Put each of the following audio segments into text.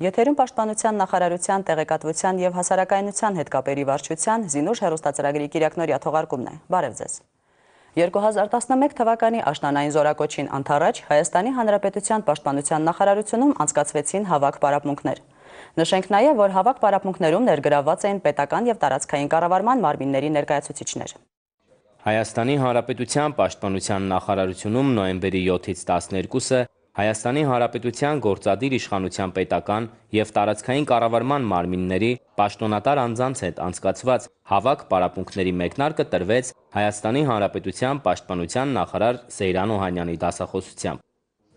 Եթերում Պաշտպանության նախարարության տեղեկատվության եւ հասարակայնության հետ կապերի վարչության Զինուշ հեռուստածրագրի կիրակնօրյա թողարկումն է։ Բարև ձեզ։ 2011 թվականի աշնանային զորակոչին անթառաջ Հայաստանի Հանրապետության Պաշտպանության նախարարությունում անցկացվեցին հավաք պարապմունքներ։ Նշենք նաեւ, որ հավաք պարապմունքներում ներգրավված էին պետական եւ տարածքային կառավարման մարմինների ներկայացուցիչներ։ Հայաստանի Հանրապետության Պաշտպանության նախարարությունում նոյեմբերի 7-ից 12-ը Հայաստանի Հանրապետության գործադիր իշխանության պետական եւ տարածքային կառավարման մարմինների պաշտոնատար անձանց հետ անցկացված հավաք պարապմունքների մեկնարկը տրվեց Հայաստանի Հանրապետության Պաշտպանության նախարար Սեյրան Օհանյանի դասախոսությամբ։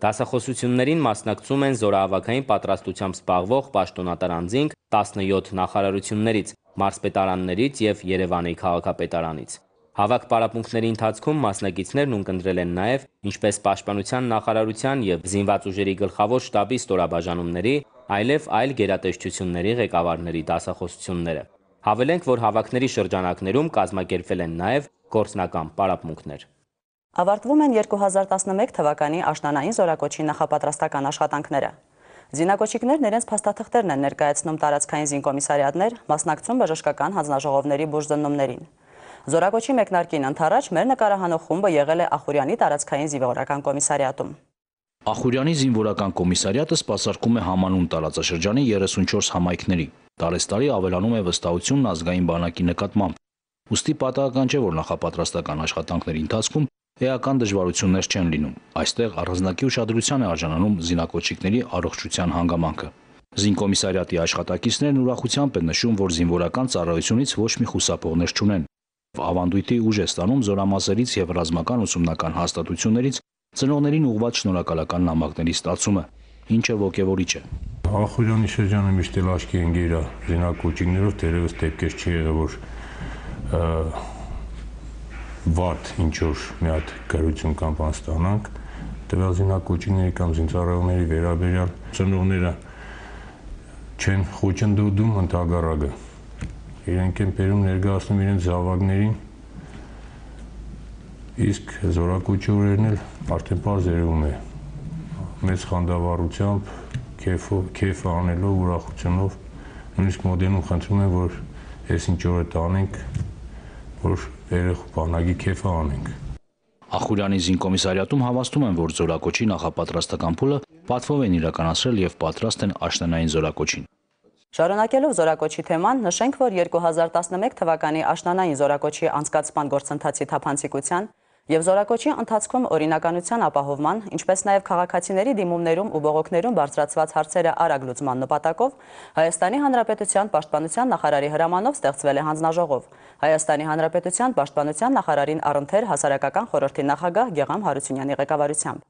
Դասախոսություններին մասնակցում են զորահավաքային պատրաստությամբ զբաղվող պաշտոնատար անձինք 17 նախարարություններից, մարզպետարաններից եւ Երևանի քաղաքապետարանից։ Հավաք պարապմունքների ընթացքում մասնակիցներն ունկնդրել են նաև ինչպես Պաշտպանության նախարարության եւ Զինված ուժերի գլխավոր շտաբի ստորաբաժանումների, այլև այլ գերատեսչությունների ղեկավարների դասախոսությունները։ Հավելենք, որ հավաքների շրջանակներում կազմակերպվել են նաև գործնական պարապմունքներ։ Ավարտվում են 2011 թվականի աշնանային զորակոչի նախապատրաստական աշխատանքները։ Զինակոչիկներն իրենց փաստաթղթերն են ներկայացնում տարածքային զինկոմիսարիատներ, մասնակցում բժշկական հանձնաժողովների բուժզննումներին։ Զորակոչի մեկնարկին ընթառաջ մեր նկարահանող խումբը եղել է Ախուրյանի տարածքային զինվորական կոմիսարիատում։ Ախուրյանի զինվորական կոմիսարիատը սպասարկում է համանուն տարածաշրջանի 34 համայնքների։ Տարեստարի ավելանում է վստահությունն ազգային բանակի նկատմամբ։ Ուստի պատահական չէ, որ նախապատրաստական աշխատանքների ընթացքում էական դժվարություններ չեն լինում։ Այստեղ առանձնակի ուշադրության է արժանանում զինակոչիկների առողջության հանգամանքը։ Զինկոմիսարիատի աշխատակիցներն ուրախությամբ են նշում, որ զինվորական ծառայությունից ոչ մի խուսափողներ չունեն։ Ավանդույթի ուժ է ստանում զորամասերից եւ ռազմական ուսումնական հաստատություններից ծնողներին ուղղված շնորհակալական նամակների ստացումը, ինչը ոգևորիչ է։ Ախուրյանի շրջանը միշտ էլ աչքի են գերա զինակոչիկներով, դերևս դեպքեր չի եղել, որ վատ ինչ-որ մի հատ գրություն կամ բան ստանանք, տվյալ զինակոչիկների կամ զինծառայողների վերաբերյալ ծնողները չեն խոչընդոտում, ընդհակառակը։ Իրենք են բերում ներկայացնում իրենց զավակներին, իսկ զորակոչի օրերն էլ արդեն պարզ երևում է մեծ խանդավառությամբ, քեֆը անելով, ուրախությունով, նույնիսկ մոդելում խնդրում են, որ այս ինչ օրը տանենք, որ երեխու բանակի քեֆը անենք։ Ախուրյանի զինկոմիսարիատում հավաստում են, որ զորակոչի նախապատրաստական փուլը պատվով են իրականացրել եւ պատրաստ են աշնանային զորակոչին։ Շարունակելով զորակոչի թեման, նշենք, որ 2011 թվականի աշնանային զորակոչի անցկացման գործընթացի թափանցիկության եւ զորակոչի ընթացքում օրինականության ապահովման, ինչպես նաեւ քաղաքացիների դիմումներում ու բողոքներում բարձրացված հարցերը արագ լուծման նպատակով Հայաստանի Հանրապետության Պաշտպանության նախարարի հրամանով ստեղծվել է հանձնաժողով։ Հայաստանի Հանրապետության Պաշտպանության նախարարին առընթեր հասարակական խորհրդի նախագահ Գեգամ Հարությունյանի ղեկավարությամբ։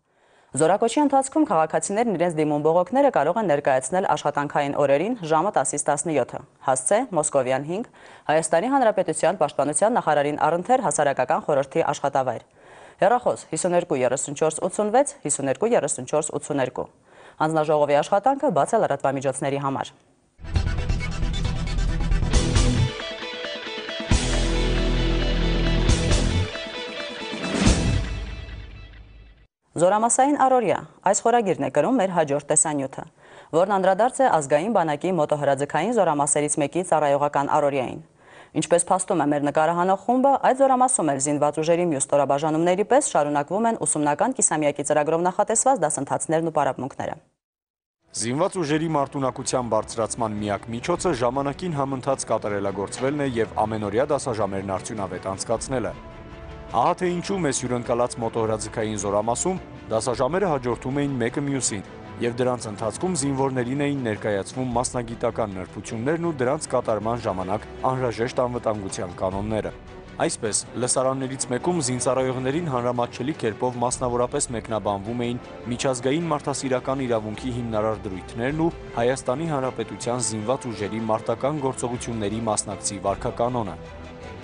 Զորակոչի ընթացքում քաղաքացիներն իրենց դիմում բողոքները կարող են ներկայացնել աշխատանքային օրերին ժամը 10-ից 17-ը։ Հասցե Մոսկովյան 5, Հայաստանի Հանրապետության Պաշտպանության նախարարին առընթեր հասարակական խորհրդի աշխատավայր։ Հեռախոս 52 34 86 52 34 82։ Հանձնաժողովի աշխատանքը բաց է լրատվամիջոցների համար։ Զորամասային առօրյա, այս խորագիրն է կրում մեր հաջորդ տեսանյութը, որն անդրադարձ է ազգային բանակի մոտոհրաձգային զորամասերից մեկի ծառայողական առօրյային։ Ինչպես փաստում է մեր նկարահանող խումբը, այդ զորամասում էլ զինված ուժերի մյուս ստորաբաժանումների պես շարունակվում են ուսումնական կիսամյակի ծրագրով նախատեսված դասընթացներն ու պարապմունքները։ Զինված ուժերի մարտունակության բարձրացման միակ միջոցը ժամանակին համընթաց կատարելագործվելն է եւ ամենօրյա դասաժամերն արդյունավետ անցկացնելը։ Ահա թե ինչու մեզ հյուրընկալած մոտոհրաձգային զորամասում դասաժամերը հաջորդում էին մեկը մյուսին եւ դրանց ընթացքում զինվորներին էին ներկայացվում մասնագիտական նրբություններն ու դրանց կատարման ժամանակ անհրաժեշտ անվտանգության կանոնները։ Այսպես, լսարաններից մեկում զինծառայողներին հանրամատչելի կերպով մասնավորապես մեկնաբանվում էին միջազգային մարդասիրական իրավունքի հիմնարար դրույթներն ու Հայաստանի Հանրապետության զինված ուժերի մարտական գործողությունների մասնակցի վարքականոնը։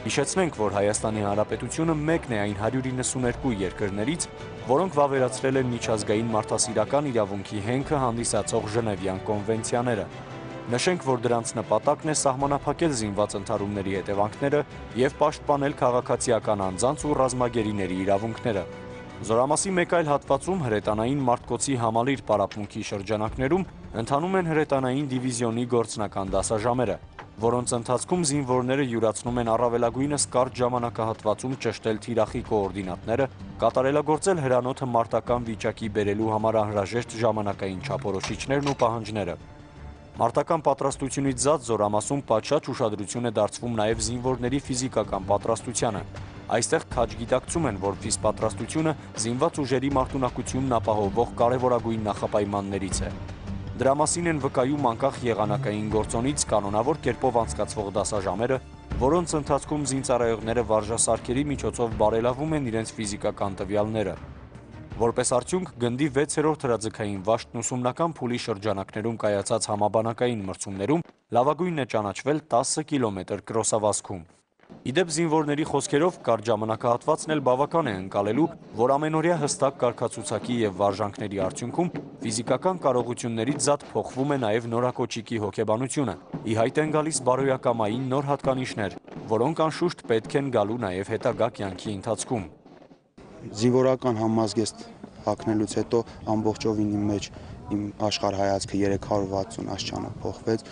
Հիշեցնենք, որ Հայաստանի Հանրապետությունը մեկն է այն 192 երկրներից, որոնք վավերացրել են միջազգային մարդասիրական իրավունքի հենքը հանդիսացող Ժնևյան կոնվենցիաները։ Նշենք, որ դրանց նպատակն է սահմանափակել զինված ընդհարումների հետևանքները եւ պաշտպանել քաղաքացիական անձանց ու ռազմագերիների իրավունքները։ Զորամասի մեկ այլ հատվածում հրետանային մարտկոցի համալիր պարապմունքի շրջանակներում ընթանում են հրետանային դիվիզիոնի գործնական դասաժամերը, որոնց ընթացքում զինվորները յուրացնում են առավելագույնս կարճ ժամանակահատվածում ճշտել թիրախի կոորդինատները, կատարելագործել հրանոթը մարտական վիճակի բերելու համար անհրաժեշտ ժամանակային չափորոշիչներն ու պահանջները։ Մարտական պատրաստությունից զատ Զորամասում պատշաճ ուշադրություն է դարձվում նաև զինվորների ֆիզիկական պատրաստությանը։ Այստեղ քաջ գիտակցում են, որ ֆիզպատրաստությունը զինված ուժերի մարտունակությունն ապահովող կարևորագույն նախապայմաններից է։ Դրա մասին են վկայում անկախ եղանակային գործոնից կանոնավոր կերպով անցկացվող դասաժամերը, որոնց ընթացքում զինծառայողները վարժասարքերի միջոցով բարելավում են իրենց ֆիզիկական տվյալները։ Որպես արդյունք, գնդի 6-րդ հրաձգային վաշտն ուսումնական փուլի շրջանակներում կայացած համաբանակային մրցումներում լավագույնն է ճանաչվել 10 կիլոմետր կրոսավազքում։ Իդեպ զինվորների խոսքերով կարճ ժամանակահատվածն էլ բավական է ընկալելու, որ ամենօրյա հստակ կարգացուցակի եւ վարժանքների արդյունքում ֆիզիկական կարողություններից զատ փոխվում է նաև նորակոչիկի հոգեբանությունը։ Ի հայտ են գալիս բարոյակամային նոր հատկանիշներ, որոնք անշուշտ պետք են գալու նաև հետագա կյանքի ընթացքում։ Զինվորական համազգեստ հագնելուց հետո ամբողջովին իմ մեջ իմ աշխարհայացքը 360 աստիճանով փոխվեց,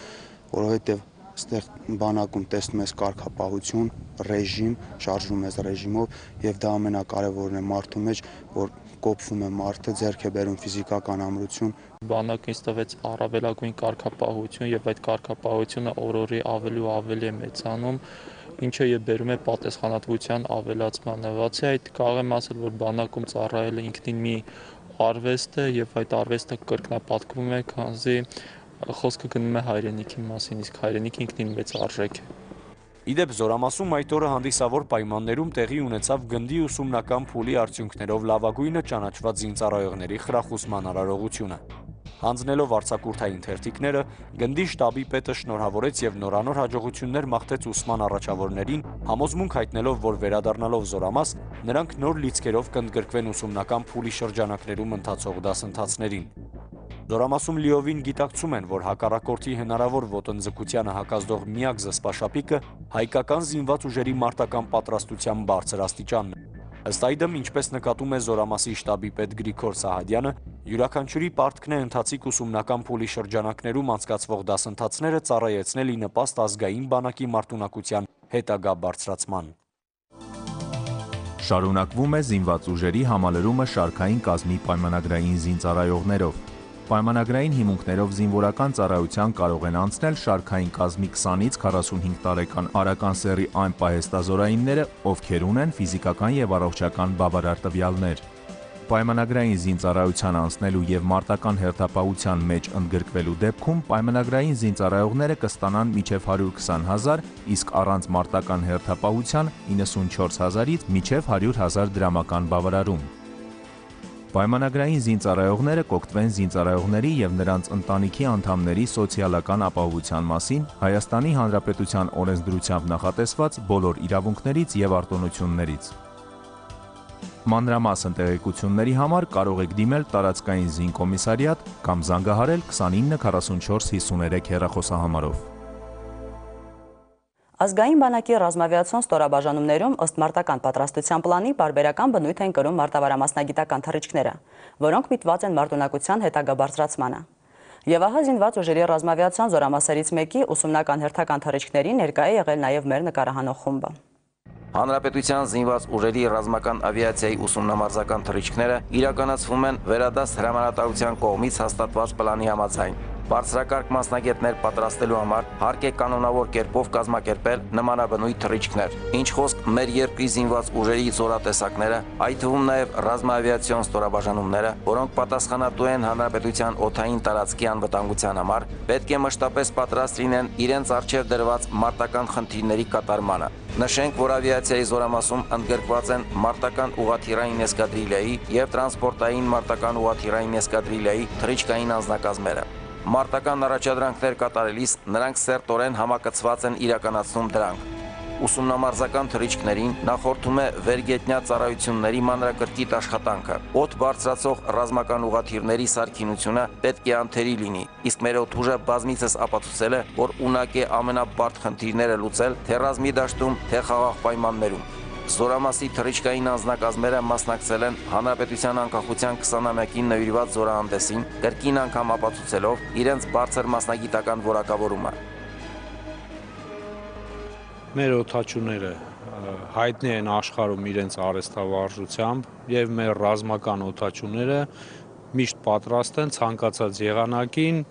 որովհետև այստեղ բանակում տեսնում ես կարգապահություն, ռեժիմ, շարժվում ես ռեժիմով եւ դա ամենակարևորն է մարդու մեջ, որ կոփվում է մարդը, ձեռք է բերում ֆիզիկական ամրություն։ Բանակը ինձ տվեց առավելագույն կարգապահություն եւ այդ կարգապահությունը օր-օրի ավելի ու ավելի է մեծանում, ինչը եւ բերում է պատասխանատվության ավելացմանը։ Բացի այդ, կարող եմ ասել, որ բանակում ծառայելը ինքնին մի արվեստ է եւ այդ արվեստը կրկնապատկվում է, քանզի խոսքը գնում է հայրենիքի մասին, իսկ հայրենիքը ինքնին մեծ արժեք է։ Իդեպ Զորամասում այդ օրը հանդիսավոր պայմաններում տեղի ունեցավ գնդի ուսումնական փուլի արդյունքներով լավագույնը ճանաչված զինծառայողների խրախուսման արարողությունը։ Հանձնելով արձակուրդային թերթիկները, գնդի շտաբի պետը շնորհավորեց եւ նորանոր հաջողություններ մաղթեց ուսման առաջավորներին, համոզմունք հայտնելով, որ վերադառնալով Զորամաս, նրանք նոր լիցքերով կընդգրկվեն ուսումնական փուլի շրջանակներում ընթացող դասընթացներին։ Զորամասում լիովին գիտակցում են, որ հակառակորդի հնարավոր ոտնձգությանը հակազդող միակ զսպաշապիկը հայկական զինված ուժերի մարտական պատրաստության բարձր աստիճանն է։ Ըստ այդմ, ինչպես նկատում է Զորամասի շտաբի պետ Գրիգոր Սահադյանը, յուրաքանչյուրի պարտքն է ընթացիկ ուսումնական փուլի շրջանակներում անցկացվող դասընթացները ծառայեցնել ի նպաստ ազգային բանակի մարտունակության հետագա բարձրացման։ Շարունակվում է զինված ուժերի համալրումը շարքային կազմի պայմանագրային զինծառայողներով։ Պայմանագրային հիմունքներով զինվորական ծառայության կարող են անցնել շարքային կազմի 20-ից 45 տարեկան արական սեռի այն պահեստազորայինները, ովքեր ունեն ֆիզիկական եւ առողջական բավարար տվյալներ։ Պայմանագրային զինծառայության անցնելու եւ մարտական հերթապահության մեջ ընդգրկվելու դեպքում պայմանագրային զինծառայողները կստանան մինչեւ 120,000, իսկ առանց մարտական հերթապահության 94,000-ից մինչեւ 100,000 դրամական բավարարում։ Պայմանագրային զինծառայողները կօգտվեն զինծառայողների եւ նրանց ընտանիքի անդամների սոցիալական ապահովության մասին Հայաստանի Հանրապետության օրենսդրությամբ նախատեսված բոլոր իրավունքներից եւ արտոնություններից։ Մանրամասն տեղեկությունների համար կարող եք դիմել տարածքային զինկոմիսարիատ կամ զանգահարել 29 44 53 հեռախոսահամարով։ Ազգային բանակի ռազմավիացիոն ստորաբաժանումներում ըստ մարտական պատրաստության պլանի բարբերական բնույթ են կրում մարտավարամասնագիտական թռիչքները, որոնք միտված են մարտունակության հետագա բարձրացմանը։ Եվ ահա զինված ուժերի ռազմավիացիոն զորամասերից մեկի ուսումնական հերթական թռիչքների ներկա է եղել նաև մեր նկարահանող խումբը։ Հանրապետության զինված ուժերի ռազմական ավիացիայի ուսումնամարզական թռիչքները իրականացվում են վերադաս հրամանատարության կողմից հաստատված պլանի համաձայն։ Բարձրակարգ մասնագետներ պատրաստելու համար հարկ է կանոնավոր կերպով կազմակերպել նմանաբնույթ թռիչքներ։ Ինչ խոսք մեր երկրի զինված ուժերի զորատեսակները, այդ թվում նաև ռազմաավիացիոն ստորաբաժանումները, որոնք պատասխանատու են հանրապետության օդային տարածքի անվտանգության համար, պետք է մշտապես պատրաստ լինեն իրենց առջև դրված մարտական խնդիրների կատարմանը։ Նշենք, որ ավիացիայի զորամասում ընդգրկված են մարտական ուղղաթիռային էսկադրիլիայի եւ տրանսպորտային մարտական ուղղաթիռային էսկադրիլիայի թռիչքային անձնակազմերը։ Մարտական առաջադրանքներ կատարելիս նրանք սերտորեն համակցված են իրականացնում դրանք։ Ուսումնամարզական թռիչքներին նախորդում է վերգետնյա ծառայությունների մանրակրկիտ աշխատանքը։ Օդ բարձրացող ռազմական ուղղաթիռների սարքինությունը պետք է անթերի լինի, իսկ մեր օդուժը բազմիցս ապացուցել է, որ ունակ է ամենաբարդ խնդիրները լուծել թե ռազմի դաշտում, թե խաղաղ պայմաններում։ Զորամասի թռիչքային անձնակազմերը մասնակցել են Հանրապետության անկախության 21-ին նվիրված զորահանդեսին, կրկին անգամ ապացուցելով իրենց բարձր մասնագիտական որակավորումը։ Մեր օդաչուները հայտնի են աշխարհում իրենց արհեստավարժությամբ եւ մեր ռազմական օդաչուները միշտ պատրաստ են ցանկացած եղանակին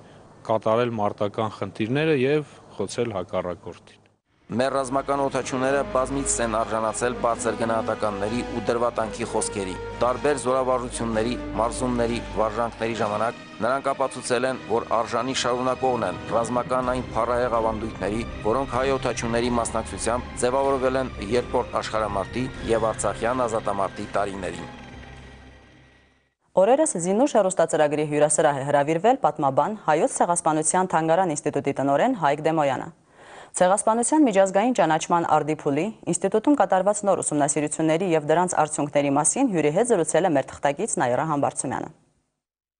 կատարել մարտական խնդիրները եւ խոցել հակառակորդին։ Մեր ռազմական օդաչուները բազմիցս են արժանացել բարձր գնահատականների ու դրվատանքի խոսքերի։ Տարբեր զորավարժությունների, մարզումների, վարժանքների ժամանակ նրանք ապացուցել են, որ արժանի շարունակողն են ռազմական այն փառահեղ ավանդույթների, որոնք հայ օդաչուների մասնակցությամբ ձևավորվել են երկրորդ աշխարհամարտի եւ Արցախյան ազատամարտի տարիներին։ Օրերս Զինուշ հեռուստածրագրի հյուրասրահ է հրավիրվել պատմաբան Հայոց ցեղասպանության թանգարան ինստիտուտի տնօրեն Հայկ Դեմոյանը։ Ցեղասպանության միջազգային ճանաչման արդիփուլի ինստիտուտում կատարված նոր ուսումնասիրությունների եւ դրանց արդյունքների մասին հյուրի հետ զրուցել է մեր թղթակից Նաիրա Համբարձումյանը։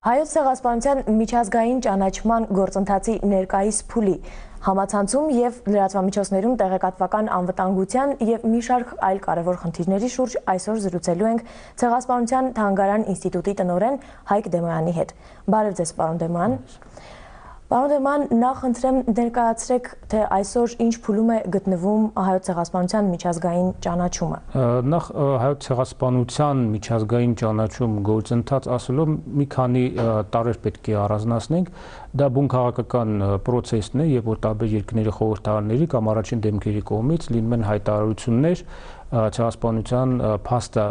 Հայոց ցեղասպանության միջազգային ճանաչման գործընթացի ներկայիս փուլի համացանցում եւ լրատվամիջոցներում տեղեկատվական անվտանգության եւ մի շարք այլ կարևոր խնդիրների շուրջ այսօր զրուցելու ենք Ցեղասպանության թանգարան ինստիտուտի տնօրեն Հայկ Դեմոյանի հետ։ Բարև ձեզ, պարոն Դեմոյան։ Պարոն Դեմոյան, նախ խնդրեմ ներկայացրեք, թե այսօր ինչ փուլում է գտնվում Հայոց ցեղասպանության միջազգային ճանաչումը։ Նախ Հայոց ցեղասպանության միջազգային ճանաչում գործընթաց ասելով մի քանի տարեր պետք է առանձնացնենք, դա բուն քաղաքական process-ն է, երբ որ տարբեր երկրների խորհրդարանների կամ առաջին դեմքերի կողմից լինում են հայտարարություններ ցեղասպանության փաստը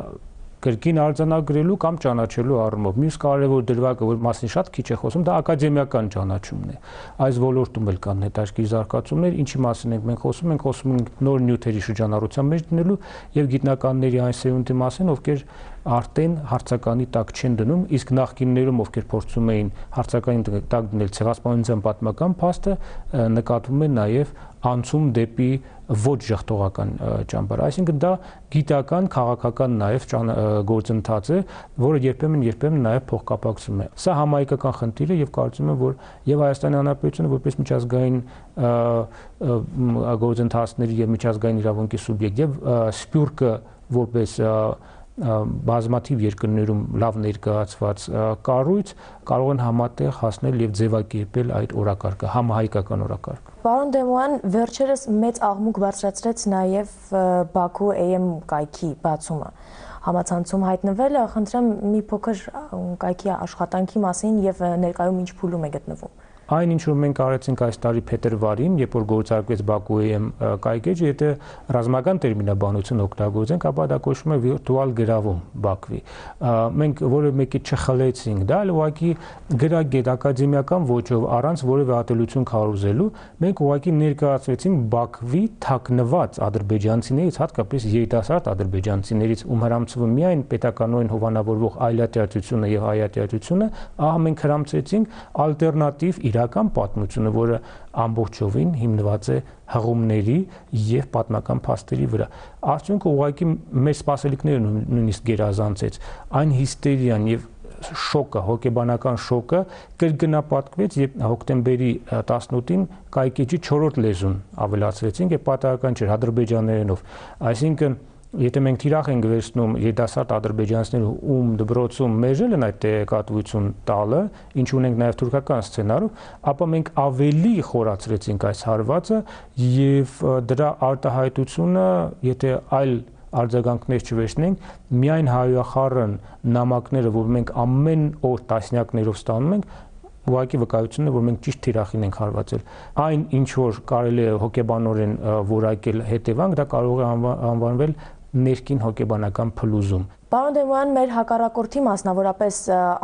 կրկին արձանագրելու կամ ճանաչելու առումով։ Մյուս կարևոր դրվագը, որ մասին շատ քիչ է խոսում, դա ակադեմիական ճանաչումն է։ Այս ոլորտում էլ կան հետաքրքիր զարգացումներ, ինչի մասին ենք մենք խոսում ենք նոր նյութերի շրջանառության մեջ դնելու եւ գիտնականների այն սերունդի մասին, ովքեր արդեն հարցականի տակ չեն դնում, իսկ նախկիններում ովքեր փորձում էին հարցականի տակ դնել ցեղասպանության պատմական փաստը, նկատվում է նաեւ անցում դեպի ոչ ժխտողական ճամբար, այսինքն դա գիտական, քաղաքական նաև գործընթաց է, որը երբեմն նաև փոխկապակցում է։ Սա համահայկական խնդիր է եւ կարծում եմ, որ եւ Հայաստանի Հանրապետությունը որպես միջազգային գործընթացների եւ միջազգային իրավունքի սուբյեկտ եւ Սփյուռքը որպես բազմաթիվ երկրներում լավ ներկայացված կառույց կարող են համատեղ հասնել եւ ձևակերպել այդ օրակարգը, համահայկական օրակարգը։ Պարոն Դեմոյան, վերջերս մեծ աղմուկ բարձրացրեց նաեւ Բաքու AM կայքի բացումը։ Համացանցում հայտնվել է, խնդրեմ մի փոքր կայքի աշխատանքի մասին եւ ներկայում ինչ փուլում է գտնվում։ Այն ինչ որ մենք արեցինք այս տարի փետրվարին, երբ որ գործարկվեց Բաքուի կայքեջը, եթե ռազմական տերմինաբանություն օգտագործենք, ապա դա կոչվում է վիրտուալ գրավում Բաքվի։ Մենք որևէ մեկի չխլեցինք, դա այլ ուղղակի գրագետ ակադեմիական ոճով առանց որևէ ատելություն քարոզելու, մենք ուղղակի ներկայացրեցինք Բաքվի թաքնված ադրբեջանցիներից, հատկապես երիտասարդ ադրբեջանցիներից, ում հрамցվում միայն պետականորեն հովանավորվող այլատյացությունը եւ հայատյացությունը, ահա մենք հрамցեցինք ալտերնատիվ իրական պատմությունը, որը ամբողջովին հիմնված է հղումների եւ պատմական փաստերի վրա։ Արդյունքը ուղղակի մեր սպասելիքները նույնիսկ գերազանցեց այն հիստերիան եւ շոկը, հոգեբանական շոկը կրկնապատկվեց, երբ հոկտեմբերի 18-ին կայքեջի 4-րդ լեզուն ավելացրեցինք եւ պատահական չէր ադրբեջաներենով, այսինքն եթե մենք թիրախ ենք վերցնում երիտասարդ ադրբեջանցիներ, ում դպրոցում մերժել են այդ տեղեկատվություն տալը, ինչ ունենք նաև թուրքական սցենարով, ապա մենք ավելի խորացրեցինք այս հարվածը եւ դրա արտահայտությունը, եթե այլ արձագանքներ չվերցնենք, միայն հայախառն նամակները, որ մենք ամեն օր տասնյակներով ստանում ենք, ուղղակի վկայությունն է, որ մենք ճիշտ թիրախին ենք հարվածել։ Այն ինչ որ կարելի է հոգեբանորեն որակել հետևանք, դա կարող է անվանվել ներքին հոգեբանական փլուզում։ Պարոն Դեմոյան, մեր հակառակորդի մասնավորապես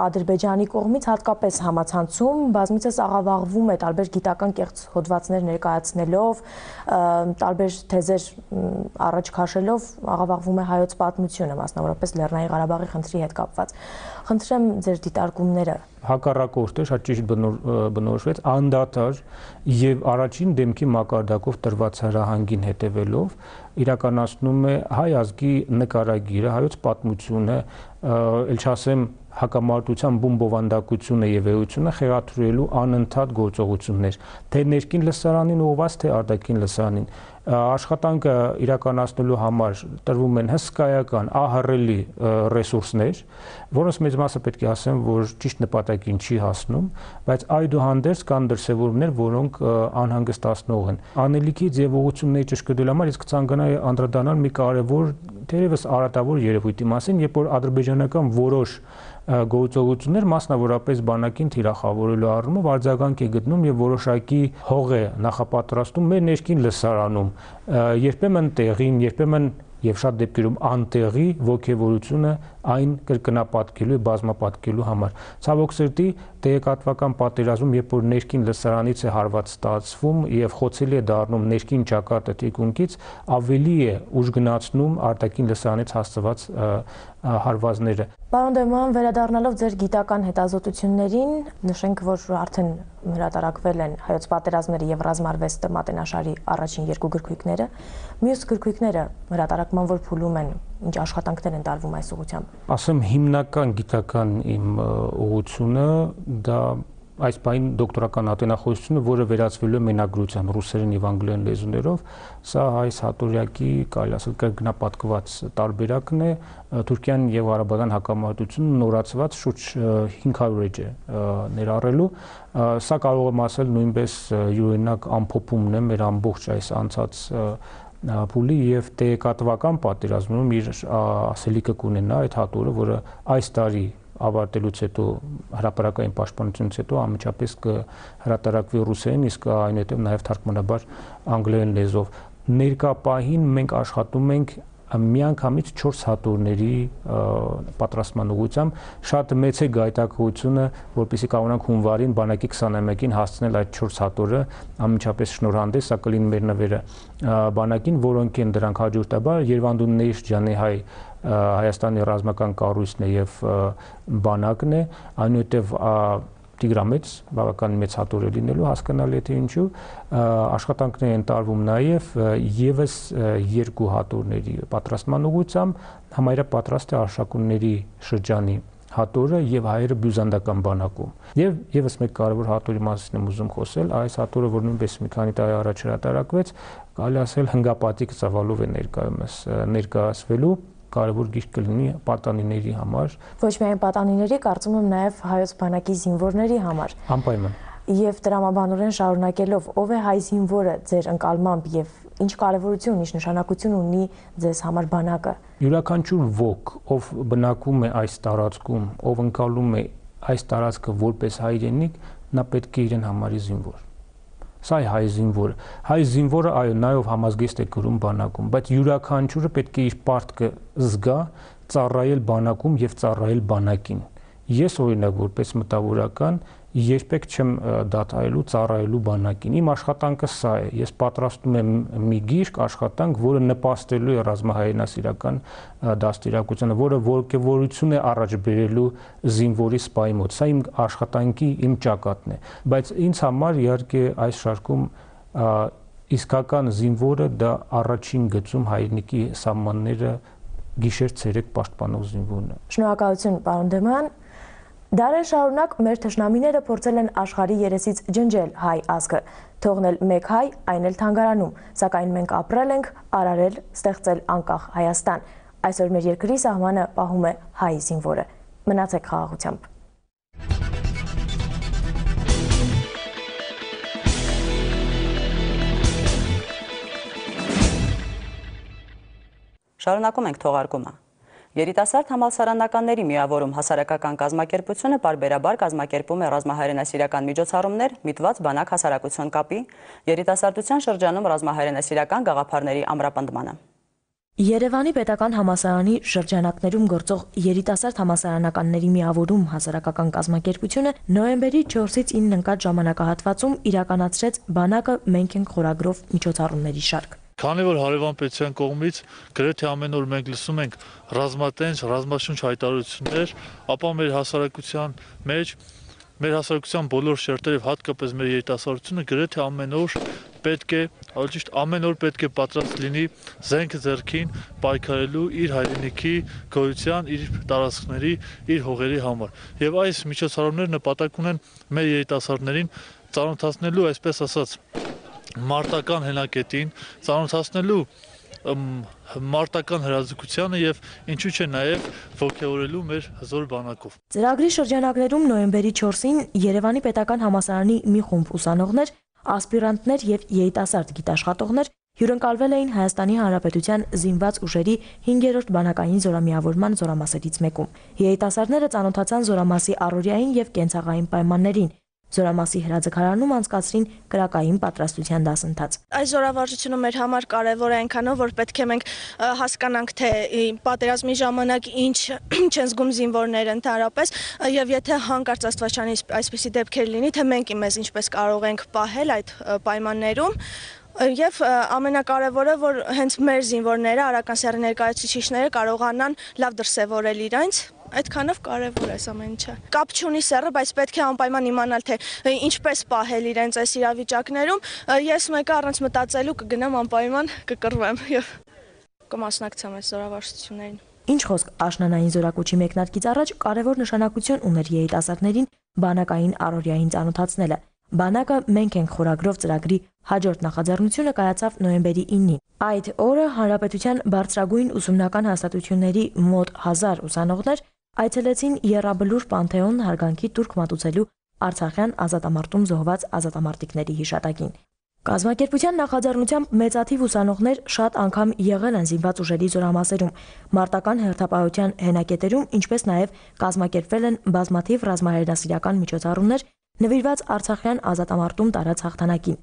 Ադրբեջանի կողմից հատկապես համացանցում բազմիցս աղավաղվում է տարբեր գիտական կեղծ հոդվածներ ներկայացնելով, տարբեր թեզեր առաջ քաշելով աղավաղվում է հայոց պատմությունը, մասնավորապես Լեռնային Ղարաբաղի խնդրի հետ կապված։ Խնդրեմ ձեր դիտարկումները։ Հակառակորդը շատ ճիշտ բնորոշվեց անդադար եւ առաջին դեմքի մակարդակով տրված հրահանգին հետևելով իրականացնում է հայ ազգի նկարագիրը, հայոց պատմությունը, ել չասեմ հակամարտության բուն բովանդակությունը եւ էությունը խեղաթյուրելու անընդհատ գործողություններ, թե ներքին լսարանին ուղղված, թե արտաքին լսարանին։ Աշխատանքը իրականացնելու համար տրվում են հսկայական ահռելի ռեսուրսներ, որոնց մեծ մասը պետք է ասեմ, որ ճիշտ նպատակին չի հասնում, բայց այդուհանդերձ կան դրսևորումներ, որոնք անհանգստացնող են։ Անելիքից եւ ուղղությունների ճշգրտելու համար իսկ կցանկանայի անդրադառնալ մի կարևոր, թերևս արատավոր երևույթի մասին, երբ որ ադրբեջանական որոշ գործողություններ մասնավորապես բանակին թիրախավորելու առումով արձագանք է գտնում եւ որոշակի հող է նախապատրաստում մեր ներքին լսարանում, երբեմն տեղին, երբեմն եւ շատ դեպքերում անտեղի ոգևորությունը այն կրկնապատկելու, բազմապատկելու համար։ Ցավոք սրտի տեղեկատվական պատերազմում, երբ որ ներքին լսարանից է հարված ստացվում եւ խոցելի է դառնում ներքին ճակատը թիկունքից, ավելի է ուժգնացնում արտաքին լսարանից հասցված հարվածները։ Պարոն Դեման, վերադառնալով ձեր գիտական հետազոտություններին, նշենք, որ արդեն հրատարակվել են հայոց պատերազմների եւ ռազմարվեստը մատենաշարի առաջին երկու գրքույկները, մյուս գրքույկները հրատարակման որ փուլում են, ինչ աշխատանքներ են տարվում այս ուղղությամբ։ Ասեմ հիմնական գիտական իմ ուղղությունը դա այս բային դոկտորական ատենախոսությունը, որը վերածվելու է մենագրության ռուսերեն եւ անգլերեն լեզուներով, սա այս հատորյակի, կարելի ասել, կրկնապատկված տարբերակն է Թուրքիան եւ արաբական հակամարտությունը նորացված շուրջ 500 էջ է ներառելու։ Սա կարող եմ ասել նույնպես յուրօրինակ ամփոփումն է մեր ամբողջ այս անցած փուլի եւ տեղեկատվական պատերազմում իր ասելիքը կունենա այդ հատորը, որը այս տարի ավարտելուց հետո հրապարակային պաշտպանությունից հետո անմիջապես կհրատարակվի ռուսերեն, իսկ այնուհետև նաև թարգմանաբար անգլերեն լեզվով։ Ներկա պահին մենք աշխատում ենք միանգամից 4 հատորների պատրաստման ուղղությամբ, շատ մեծ է գայթակղությունը, որպեսզի կարողանանք հունվարին բանակի 21-ին հասցնել այդ 4 հատորը անմիջապես շնորհանդես, սա կլինի մեր նվերը բանակին, որոնք են դրանք հաջորդաբար Երևանդունների շրջանի Հայաստանի ռազմական կառույցն է եւ բանակն է, այնուհետև Տիգրամեծ բավական մեծ հատոր է լինելու, հասկանալի է թե ինչու, աշխատանքներ են տարվում նաև եւս 2 հատորների պատրաստման ուղղությամբ, համարյա պատրաստ է Արշակունների շրջանի հատորը եւ հայերը բյուզանդական բանակում։ Եվ եւս մեկ կարևոր հատորի մասին եմ ուզում խոսել, այս հատորը, որ նույնպես մի քանի տարի առաջ հրատարակվեց, կարելի ասել հնգապատիկ ծավալով է ներկայացվելու, կարևոր գիրք կլինի պատանիների համար։ Ոչ միայն պատանիների, կարծում եմ նաև հայոց բանակի զինվորների համար։ Անպայման։ Եվ տրամաբանորեն շարունակելով, ով է հայ զինվորը ձեր ընկալմամբ եւ ինչ կարևորություն, ինչ նշանակություն ունի ձեզ համար բանակը։ Յուրաքանչյուր ոք, ով բնակվում է այս տարածքում, ով ընկալում է այս տարածքը որպես հայրենիք, նա պետք է իրեն համարի զինվոր։ Սա է հայ զինվորը։ Հայ զինվորը այո, նաև համազգեստ է գրում բանակում, բայց յուրաքանչյուրը պետք է իր պարտքը զգա ծառայել բանակում եւ ծառայել բանակին։ Ես օրինակ որպես մտավորական երբեք չեմ դադարելու ծառայելու բանակին։ Իմ աշխատանքը սա է։ Ես պատրաստում եմ մի գիրք աշխատանք, որը նպաստելու է ռազմահայրենասիրական դաստիարակությանը, որը ողջավորություն է առաջ բերելու զինվորի սպայի մոտ։ Սա իմ աշխատանքի իմ ճակատն է։ Բայց ինձ համար իհարկե այս շարքում իսկական զինվորը դա առաջին գծում հայրենիքի սահմանները գիշեր-ցերեկ պաշտպանող զինվորն է։ Շնորհակալություն, պարոն Դեման։ Դարեր շարունակ մեր թշնամիները փորձել են աշխարհի երեսից ջնջել հայ ազգը, թողնել մեկ հայ, այն էլ թանգարանում, սակայն մենք ապրել ենք, արարել, ստեղծել անկախ Հայաստան։ Այսօր մեր երկրի սահմանը պահում է հայ զինվորը։ Մնացեք խաղաղությամբ։ Շարունակում ենք թողարկումը։ Երիտասարդ համալսարանականների միավորում հասարակական կազմակերպությունը պարբերաբար կազմակերպում է ռազմահայրենասիրական միջոցառումներ միտված բանակ հասարակություն կապի, երիտասարդության շրջանում ռազմահայրենասիրական գաղափարների ամրապնդմանը։ Երևանի պետական համալսարանի շրջանակներում գործող երիտասարդ համալսարանականների միավորում հասարակական կազմակերպությունը նոյեմբերի 4-ից 9 ընկած ժամանակահատվածում իրականացրեց բանակը մենք ենք խորագրով միջոցառումների շարք։ Քանի որ հարևան պետության կողմից գրեթե ամեն օր մենք լսում ենք ռազմատենչ, ռազմաշունչ հայտարարություններ, ապա մեր հասարակության բոլոր շերտերը, հատկապես մեր երիտասարդությունը գրեթե ամեն օր պետք է ավելի ճիշտ ամեն օր պետք է պատրաստ լինի զենքը ձեռքին պայքարելու իր հայրենիքի գոյության, իր տարածքների, իր հողերի համար։ Եվ այս միջոցառումները նպատակ ունեն մեր երիտասարդներին ծանոթացնելու, այսպես ասած, մարտական հենակետին, ծանոթացնելու մարտական հրաձգությանը եւ ինչու՞ չէ նաեւ ողջորելու մեր հզոր բանակով։ Ծրագրի շրջանակներում նոյեմբերի 4-ին Երևանի պետական համալսարանի մի խումբ ուսանողներ, ասպիրանտներ եւ երիտասարդ գիտաշխատողներ հյուրընկալվել էին Հայաստանի Հանրապետության զինված ուժերի 5-րդ բանակային զորամիավորման զորամասերից մեկում։ Երիտասարդները ծանոթացան զորամասի առօրյային եւ կենցաղային պայմաններին։ Զորամասի հրաձգարանում անցկացրին կրակային պատրաստության դասընթաց։ Այս զորավարժությունը մեր համար կարևոր է այնքանով, որ պետք է մենք հասկանանք, թե պատերազմի ժամանակ ինչ են զգում զինվորները ընդհանրապես, եւ եթե հանկարծ Աստվածաշանի այսպիսի դեպքեր լինի, թե մենք մեզ ինչպես կարող ենք պահել այդ պայմաններում։ Եվ ամենակարևորը, որ հենց մեր զինվորները, Արաքան սեռի ներկայացուցիչները կարողանան լավ դրսևորել իրենց, այդքանով կարևոր է ամեն ինչը։ Կապ չունի սեռը, բայց պետք է անպայման իմանալ, թե ինչպես պահել իրենց այս իրավիճակներում։ Ես մեկը առանց մտածելու կգնամ անպայման կկռվեմ եւ կմասնակցեմ այս զորավարժություններին։ Ինչ խոսք աշնանային զորակոչի մեկնարկից առաջ կարևոր նշանակություն ուներ երիտասարդներին բանակային առօրյային ծանոթացնելը։ Բանակը մենք ենք խորագրով ծրագրի հաջորդ նախաձեռնությունը կայացավ նոյեմբերի 9-ին։ Այդ օրը Հանրապետության բարձրագույն ուսումնական հաստատությունների մոտ 1000 ուսանողներ այցելեցին Եռաբլուր Պանթեոն հարգանքի տուրք մատուցելու Արցախյան ազատամարտում զոհված ազատամարտիկների հիշատակին։ Կազմակերպության նախաձեռնությամբ մեծաթիվ ուսանողներ շատ անգամ եղել են զինված ուժերի զորամասերում, մարտական հերթապահության հենակետերում, ինչպես նաև կազմակերպվել են բազմաթիվ ռազմահերթասիրական միջոցառումներ նվիրված Արցախյան ազատամարտում տարած հաղթանակին։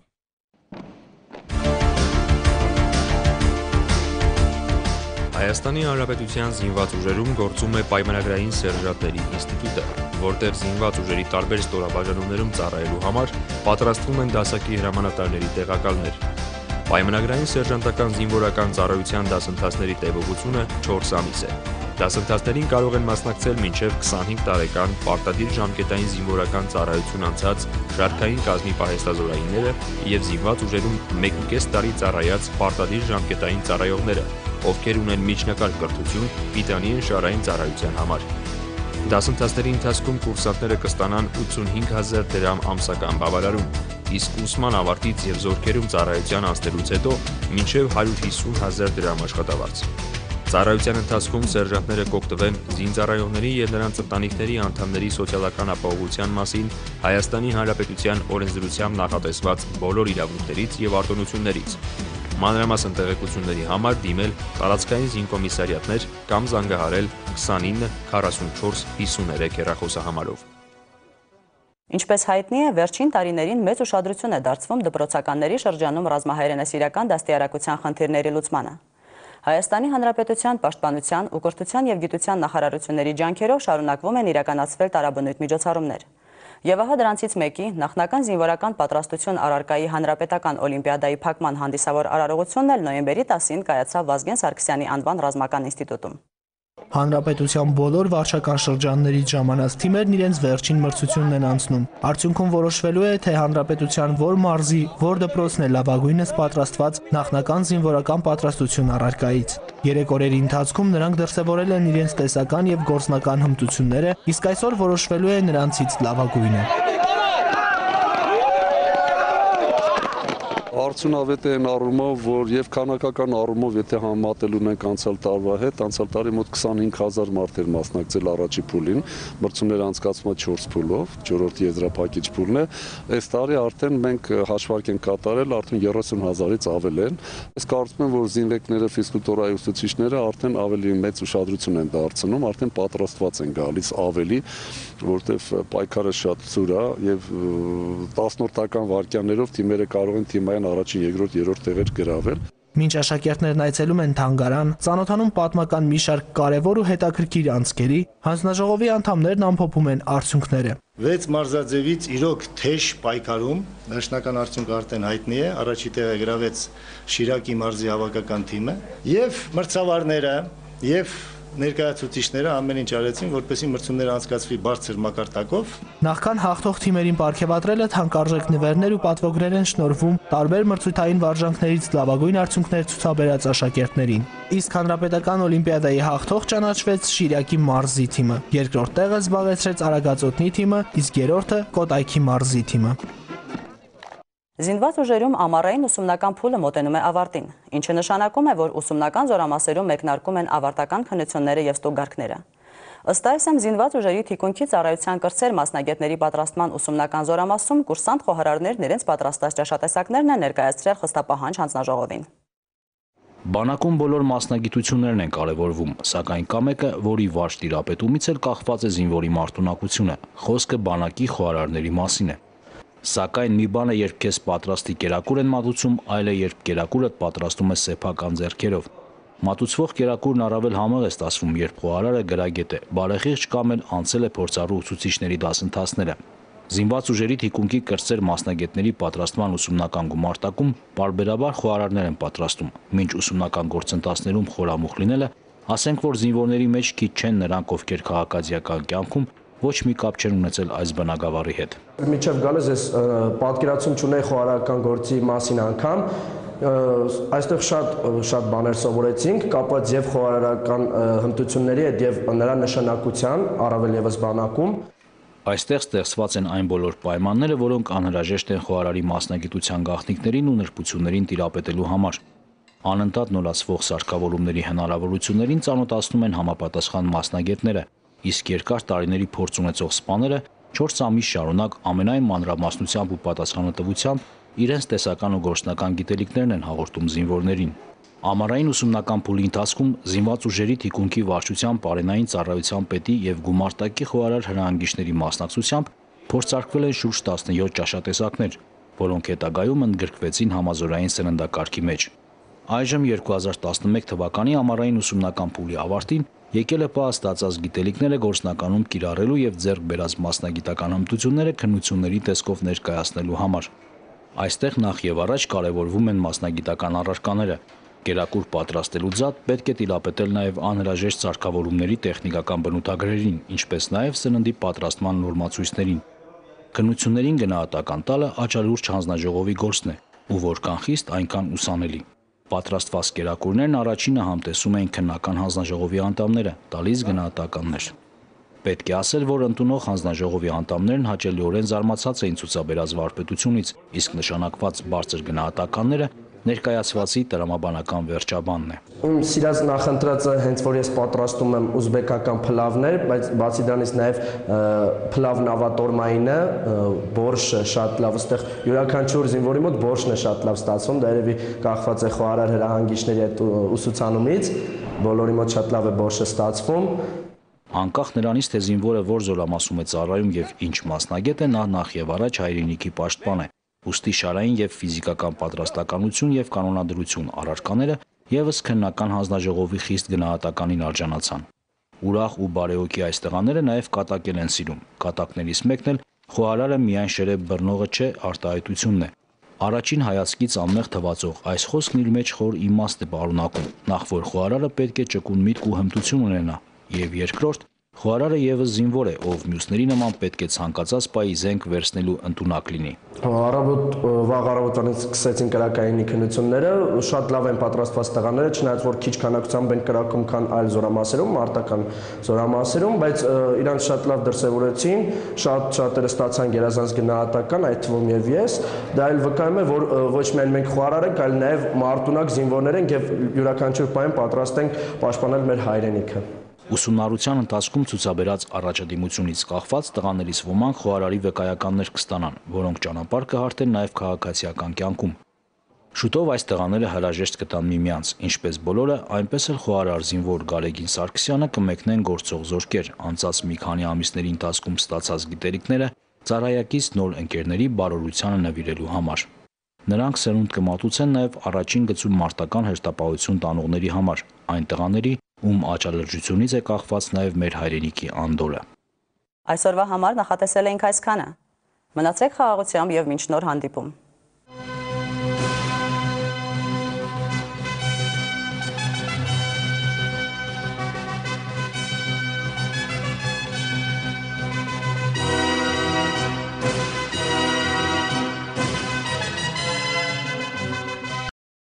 Հայաստանի Հանրապետության զինված ուժերում գործում է պայմանագրային սերժանտների ինստիտուտը, որտեղ զինված ուժերի տարբեր ստորաբաժանումներում ծառայելու համար պատրաստվում են դասակի հրամանատարների տեղակալներ։ Պայմանագրային սերժանտական զինվորական ծառայության դասընթացների տևողությունը 4 ամիս է։ Դասընթացներին կարող են մասնակցել մինչև 25 տարեկան պարտադիր ժամկետային զինվորական ծառայություն անցած շարքային կազմի պահեստազորայինները եւ զինված ուժերում 1.5 տարի ծառայած պարտադիր ժամկետային ծառայողները, ովքեր ունեն միջնակարգ կրթություն պիտանի շարային ծառայության համար։ Դասընթացների ընթացքում կուրսանտները կստանան 85,000 դրամ ամսական բավարարում, իսկ ուսման ավարտից եւ զորքերում ծառայության անցնելուց հետո մինչև 150,000 դրամ աշխատավարձ։ Ծառայության ընթացքում սերժանտները կօգտվեն զինծառայողների եւ նրանց ընտանիքների անդամների սոցիալական ապահովության մասին Հայաստանի Հանրապետության օրենսդրությամբ նախատեսված բոլոր իրավունքներից եւ արտոնություններից։ Մանրամասն տեղեկությունների համար դիմել տարածքային զինկոմիսարիատներ կամ զանգահարել 29 44 53 հեռախոսահամարով։ Ինչպես հայտնի է, վերջին տարիներին մեծ ուշադրություն է դարձվում դպրոցականների շրջանում ռազմահայրենասիրական դաստիարակության խնդիրների լուծմանը։ Հայաստանի Հանրապետության պաշտպանության, ուկրթության եւ գիտության նախարարությունների ջանքերով շարունակվում են իրականացվել տարաբնույթ միջոցառումներ։ Եվ ահա դրանցից մեկի նախնական զինվորական պատրաստություն առարկայի հանրապետական օլիմպիադայի փակման հանդիսավոր արարողությունն էլ նոյեմբերի 10-ին կայացավ Վազգեն Սարգսյանի անվան ռազմական ինստիտուտում։ Հանրապետության բոլոր վարչական շրջաններից ժամանած թիմերն իրենց վերջին մրցությունն են անցնում։ Արդյունքում որոշվելու է, թե հանրապետության որ մարզի, որ դպրոցն է լավագույնս պատրաստված նախնական զինվորական պատրաստություն առարկայից։ 3 օրերի ընթացքում նրանք դրսևորել են իրենց տեսական եւ գործնական հմտությունները, իսկ այսօր որոշվելու է նրանցից լավագույնը։ Արդյունավետ է այն առումով, որ եւ քանակական առումով, եթե համատել ունենք անցյալ տարվա հետ, անցյալ տարի մոտ 25,000 մարդ էր մասնակցել առաջի փուլին, մրցումները անցկացվում 4 փուլով, 4-րդ եզրափակիչ փուլն է։ Այս տարի արդեն մենք հաշվարկ ենք կատարել, արդեն 30,000-ից ավել են։ Ես կարծում եմ, որ զինվեկները, ֆիզկուլտուրայի ուսուցիչները արդեն ավելի մեծ ուշադրություն են դարձնում, արդեն պատրաստված են գալիս ավելի, որտեվ պայքարը շատ ծուր է եւ 10-րդական վայրկյաններով թիմերը կարող են թիմային առաջին, երկրորդ, երրորդ տեղեր գրավել։ Մինչ աշակերտներն այցելում են թանգարան, ծանոթանում պատմական մի շարք կարևոր ու հետաքրքիր անցքերի, հանձնաժողովի անդամներն ամփոփում են արդյունքները։ 6 մարզաձևից իրոք թեժ պայքարում, վերջնական արդյունքը արդեն հայտնի է, առաջի տեղը գրավեց Շիրակի մարզի հավաքական թիմը, եւ մրցավարները, եւ Ներկայացուցիչները ամեն ինչ արեցին, որպեսզի մրցումները անցկացվի բարձր մակարդակով։ Նախքան հաղթող թիմերին պարգևատրելը թանկարժեք նվերներ ու պատվոգրեր են շնորհվում տարբեր մրցույթային վարժանքներից լավագույն արդյունքներ ցուցաբերած աշակերտներին։ Իսկ հանրապետական օլիմպիադայի հաղթող ճանաչվեց Շիրակի մարզի թիմը, երկրորդ տեղը զբաղեցրեց Արագածոտնի թիմը, իսկ երրորդը Կոտայքի մարզի թիմը։ Զինված ուժերում ամառային ուսումնական փուլը մոտենում է ավարտին, ինչը նշանակում է, որ ուսումնական զորամասերում մեկնարկում են ավարտական քննությունները եւ ստուգարքները։ Ըստ այդմ զինված ուժերի թիկունքի ծառայության կրտսեր մասնագետների պատրաստման ուսումնական զորամասում կուրսանտ խոհարարներն իրենց պատրաստած ճաշատեսակներն են ներկայացրել խստապահանջ հանձնաժողովին։ Բանակում բոլոր մասնագիտություններն են կարևորվում, սակայն կա մեկը, որի վարժ տիրապետումից էլ կախված է զինվորի մարտունակությունը, խոսքը բանակի խոհարարների մասին է։ Սակայն մի բան է, երբ քեզ պատրաստի կերակուր են մատուցում, այլ է, երբ կերակուրդ պատրաստում է սեփական ձեռքերով։ Մատուցվող կերակուրն առավել համեղ է ստացվում, երբ խոհարարը գրագետ է, բարեխիղճ կամ էլ անցել է փորձառու ուսուցիչների դասընթացները։ Զինված ուժերի թիկունքի կրտսեր մասնագետների պատրաստման ուսումնական գումարտակում պարբերաբար խոհարարներ են պատրաստում, մինչ ուսումնական գործընթացներում խորամուխ լինելը, ասենք որ զինվորների մեջ քիչ չեն նրանք, ովքեր քաղաքացիական կյանքում ոչ մի կապ չեն ունեցել այս բնագավառի հետ։ Միջև գալիս ես պատկերացում չունեի խոհարարական գործի մասին անգամ, այստեղ շատ բաներ սովորեցինք, կապված եւ խոհարարական հմտությունների հետ եւ նրա նշանակության, առավել եւս բանակում։ Այստեղ ստեղծված են այն բոլոր պայմանները, որոնք անհրաժեշտ են խոհարարի մասնագիտության գաղտնիքներին ու նրբություններին տիրապետելու համար։ Անընդհատ նորացվող սարքավորումների հնարավորություններին ծանոթացնում են համապատասխան մասնագետները, իսկ երկար տարիների փորձ ունեցող սպաները 4 ամիս շարունակ ամենայն մանրամասնությամբ ու պատասխանատվությամբ իրենց տեսական ու գործնական գիտելիքներն են հաղորդում զինվորներին։ Ամառային ուսումնական փուլի ընթացքում զինված ուժերի թիկունքի վարչության պարենային ծառայության պետի եւ գումարտակի խոհարար հրահանգիչների մասնակցությամբ փորձարկվել են շուրջ 17 ճաշատեսակներ, որոնք հետագայում ընդգրկվեցին համազորային սննդակարգի մեջ։ Այժմ 2011 թվականի ամառային ուսումնական փուլի ավարտին եկել է պահ ստացած գիտելիքները գործնականում կիրառելու եւ ձեռք բերած մասնագիտական հմտությունները քննությունների տեսքով ներկայացնելու համար։ Այստեղ նախ եւ առաջ կարևորվում են մասնագիտական առարկաները։ Կերակուր պատրաստելու ձատ պետք է տիրապետել նաեւ անհրաժեշտ սարքավորումների տեխնիկական բնութագրերին, ինչպես նաեւ սննդի պատրաստման նորմացույցներին։ Քննություններին գնահատական տալը աչալուրջ հանձնաժողովի գործն է, ու որքան խիստ, այնքան ուսանելի։ Պատրաստված կերակուրներն առաջինը համտեսում էին քննական հանձնաժողովի անդամները, տալիս գնահատականներ։ Պետք է ասել, որ ընդունող հանձնաժողովի անդամներն հաճելիորեն զարմացած էին ցուցաբերած վարպետությունից, իսկ նշանակված բարձր գնահատականները ներկայացվածի տրամաբանական վերջաբանն է։ Իմ սիրած նախընտրածը հենց որ ես պատրաստում եմ ուզբեկական փլավներ, բայց բացի դրանից նաև փլավ նավատորմայինը, բորշը շատ լավ, այստեղ յուրաքանչյուր զինվորի մոտ բորշն է շատ լավ ստացվում, դա երևի կախված է խոհարար հրահանգիչների այդ ուսուցանումից, բոլորի մոտ շատ լավ է բորշը ստացվում։ Անկախ նրանից, թե զինվորը որ զորամասում է ծառայում եւ ինչ մասնագետ է, նա նախ եւ առաջ հայրենիքի պաշտպան է։ Ուստի շարային եւ ֆիզիկական պատրաստականություն եւ կանոնադրություն առարկաները եւս քննական հանձնաժողովի խիստ գնահատականին արժանացան։ Ուրախ ու բարեհոգի այս տղաները նաեւ կատակել են սիրում։ Կատակներից մեկն էլ խոհարարը միայն շերեբ բռնողը չէ, արտահայտությունն է։ Առաջին հայացքից անմեղ թվացող այս խոսքն իր մեջ խոր իմաստ է պարունակում։ Նախ որ խոհարարը պետք է ճկուն միտք ու հմտություն ունենա, եւ երկրորդ, խոհարարը եւս զինվոր է, ով մյուսների նման պետք է ցանկացած պահի զենք վերցնելու ընդունակ լինի։ Վաղ առավոտվանից սկսեցին կրակայինի քննությունները, շատ լավ են պատրաստված տղաները, չնայած որ քիչ քանակությամբ են կրակում, քան այլ զորամասերում, մարտական զորամասերում, բայց իրանք շատ լավ դրսևորեցին, շատերը ստացան գերազանց գնահատական, այդ թվում եւ ես, դա էլ վկայում է, որ ոչ միայն մենք խոհարար ենք, այլ նաեւ մարտունակ զինվորներ ենք եւ յուրաքանչյուր պահին պատրաստ ենք պաշտպանել մեր հայրենիքը։ Ուսումնառության ընթացքում ցուցաբերած առաջադիմությունից կախված տղաներից ոմանք խոհարարի վկայականներ կստանան, որոնք ճանապարհ կհարթեն նաև քաղաքացիական կյանքում։ Շուտով այս տղաները հրաժեշտ կտան միմյանց, ինչպես բոլորը, այնպես էլ խոհարար զինվոր Գարեգին Սարգսյանը կմեկնեն գործող զորքեր, անցած մի քանի ամիսների ընթացքում ստացած գիտելիքները ծառայակից նոր ընկերների բարօրությանը նվիրելու համար։ Նրանք սերունդ կմատուցեն նաև առաջին գծում մարտական հերթապահություն տանողների համար, այն տղաների, ում աչալրջությունից է կախված նաև մեր հայրենիքի անդորը։ Այսօրվա համար նախատեսել էինք այսքանը։ Մնացեք խաղաղությամբ եւ մինչ նոր հանդիպում։